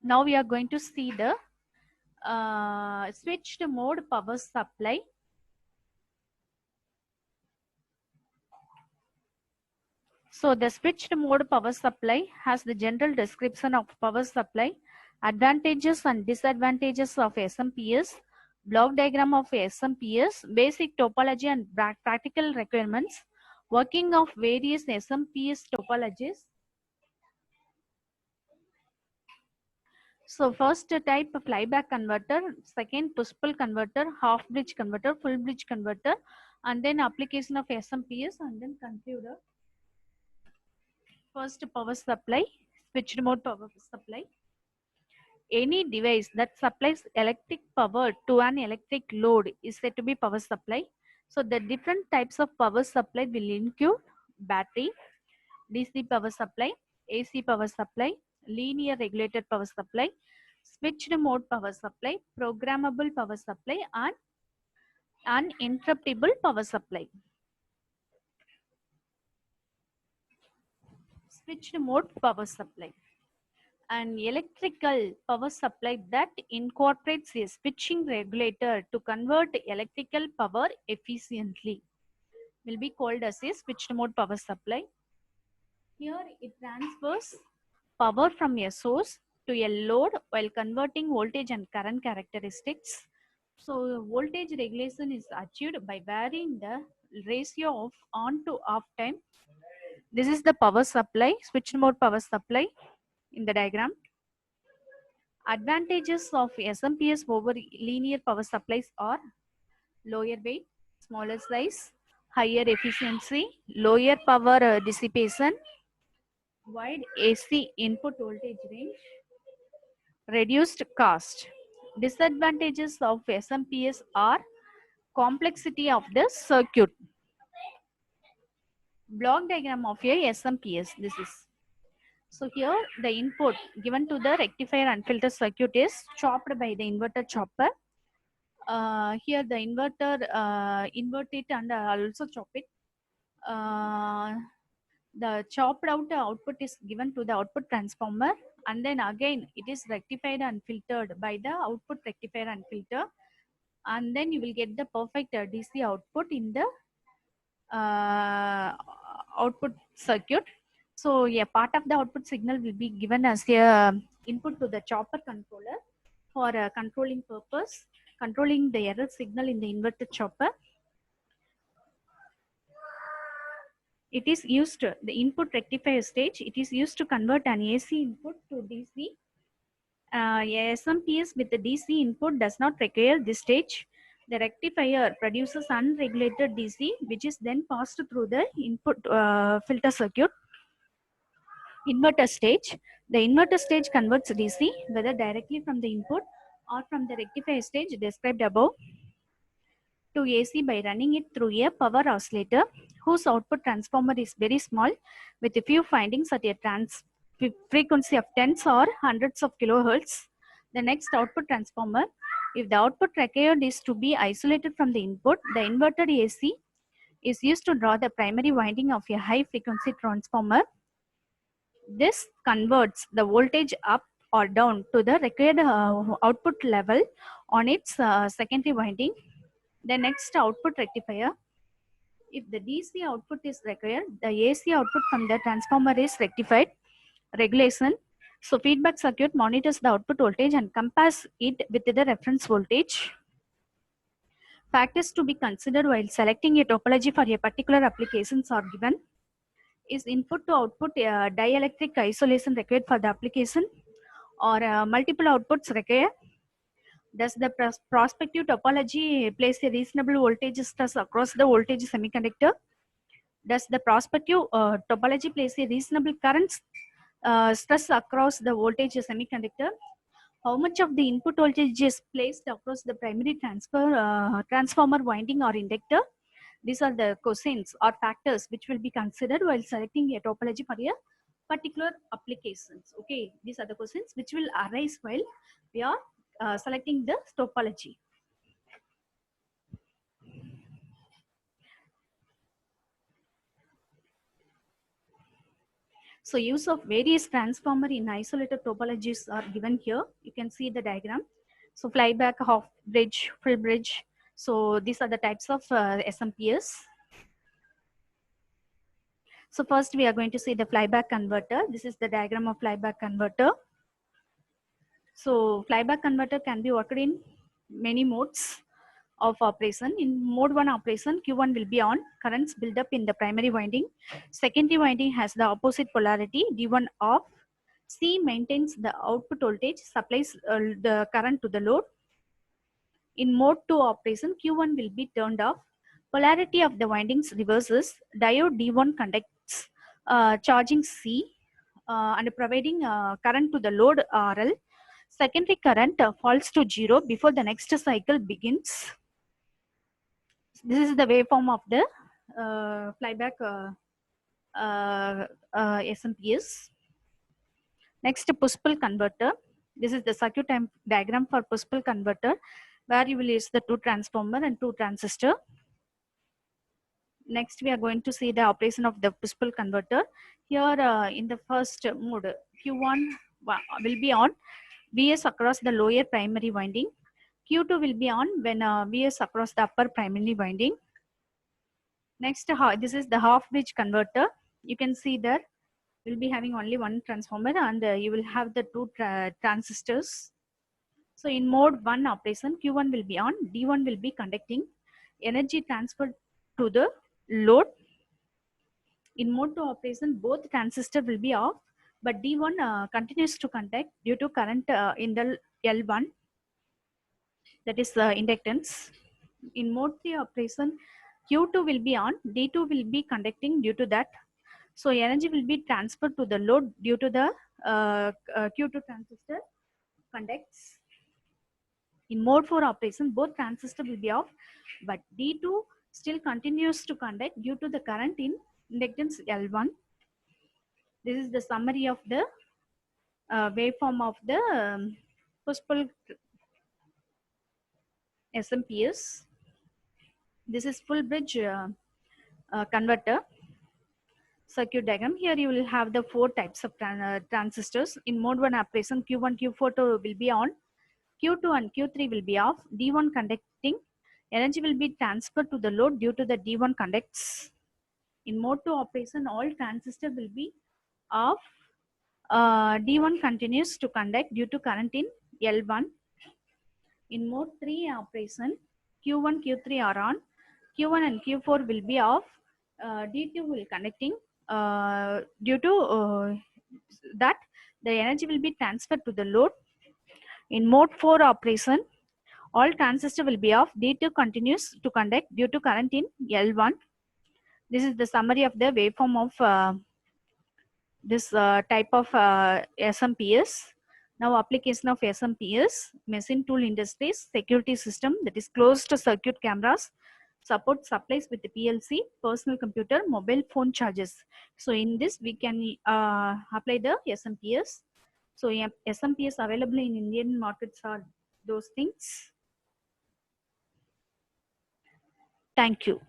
Now we are going to see the switched mode power supply. So the switched mode power supply has the general description of power supply, advantages and disadvantages of SMPS, block diagram of SMPS, basic topology and practical requirements, working of various SMPS topologies. So first type flyback converter, second push pull converter, half bridge converter, full bridge converter, and then application of SMPS, and then conclude. First power supply, switched mode power supply. Any device that supplies electric power to an electric load is said to be power supply. So the different types of power supply will include battery, DC power supply, AC power supply, linear regulated power supply, switched mode power supply, programmable power supply, and uninterruptible power supply. Switched mode power supply. An electrical power supply that incorporates a switching regulator to convert electrical power efficiently will be called as a switched mode power supply. Here it transfers power from a source to a load while converting voltage and current characteristics. So voltage regulation is achieved by varying the ratio of on to off time. This is the power supply, switched mode power supply in the diagram. Advantages of SMPS over linear power supplies are lower weight, smaller size, higher efficiency, lower power dissipation, wide AC input voltage range, reduced cost. Disadvantages of SMPS are complexity of the circuit. Block diagram of a SMPS. This is. So here the input given to the rectifier and filter circuit is chopped by the inverter chopper. Here the inverter invert it and also chop it. The chopped out output is given to the output transformer, and then again it is rectified and filtered by the output rectifier and filter, and then you will get the perfect DC output in the output circuit. So a part of the output signal will be given as a input to the chopper controller for controlling purpose, controlling the error signal in the inverter chopper. It is used the input rectifier stage. It is used to convert an AC input to DC. SMPS with the DC input does not require this stage. The rectifier produces unregulated DC, which is then passed through the input filter circuit. Inverter stage. The inverter stage converts DC whether directly from the input or from the rectifier stage described above to AC by running it through a power oscillator whose output transformer is very small with a few findings at a frequency of tens or hundreds of kilohertz. The next output transformer, if the output required is to be isolated from the input, the inverted AC is used to draw the primary winding of a high frequency transformer. This converts the voltage up or down to the required output level on its secondary winding. The next output rectifier. If the DC output is required, the AC output from the transformer is rectified. Regulation. So feedback circuit monitors the output voltage and compares it with the reference voltage. Factors to be considered while selecting a topology for a particular applications are given. Is input to output dielectric isolation required for the application, or multiple outputs required? Does the prospective topology place a reasonable voltage stress across the voltage semiconductor? Does the prospective topology place a reasonable current stress across the voltage semiconductor? How much of the input voltage is placed across the primary transformer winding or inductor? These are the cosines or factors which will be considered while selecting a topology for a particular applications. Okay, these are the cosines which will arise while we are selecting the topology. So use of various transformer in isolated topologies are given here. You can see the diagram. So flyback, half bridge, full bridge. So these are the types of SMPS. So first we are going to see the flyback converter. This is the diagram of flyback converter. So flyback converter can be worked in many modes of operation. In mode 1 operation, Q1 will be on, currents build up in the primary winding. Secondary winding has the opposite polarity, D1 off. C maintains the output voltage, supplies the current to the load. In mode 2 operation, Q1 will be turned off. Polarity of the windings reverses. Diode D1 conducts charging C and providing current to the load RL. Secondary current falls to 0 before the next cycle begins. This is the waveform of the flyback SMPS. Next, push-pull converter. This is the circuit diagram for push-pull converter, where you will use the 2 transformer and 2 transistor. Next, we are going to see the operation of the push-pull converter. Here, in the first mode, Q1 will be on, Vs across the lower primary winding. Q2 will be on when Vs across the upper primary winding. Next, this is the half bridge converter. You can see that we'll be having only 1 transformer and you will have the 2 transistors. So in mode 1 operation, Q1 will be on, D1 will be conducting, energy transferred to the load. In mode 2 operation, both transistors will be off, but D1 continues to conduct due to current in the L1, that is inductance. In mode 3 operation, Q2 will be on, D2 will be conducting due to that. So energy will be transferred to the load due to the Q2 transistor conducts. In mode 4 operation, both transistors will be off, but D2 still continues to conduct due to the current in inductance L1. This is the summary of the waveform of the push-pull SMPS. This is full bridge converter circuit diagram. Here you will have the 4 types of transistors. In mode 1 operation, Q1, Q4 will be on, Q2 and Q3 will be off, D1 conducting, energy will be transferred to the load due to the D1 conducts. In mode 2 operation, all transistors will be off, D1 continues to conduct due to current in L1. In mode 3 operation, Q1, Q3 are on, Q1 and Q4 will be off, D2 will conducting due to that the energy will be transferred to the load. In mode 4 operation, all transistors will be off, D2 continues to conduct due to current in L1. This is the summary of the waveform of this type of SMPS. Now application of SMPS, machine tool industries, security system, that is closed circuit cameras, support supplies with the PLC, personal computer, mobile phone chargers. So in this we can apply the SMPS. So SMPS available in Indian markets are those things. Thank you.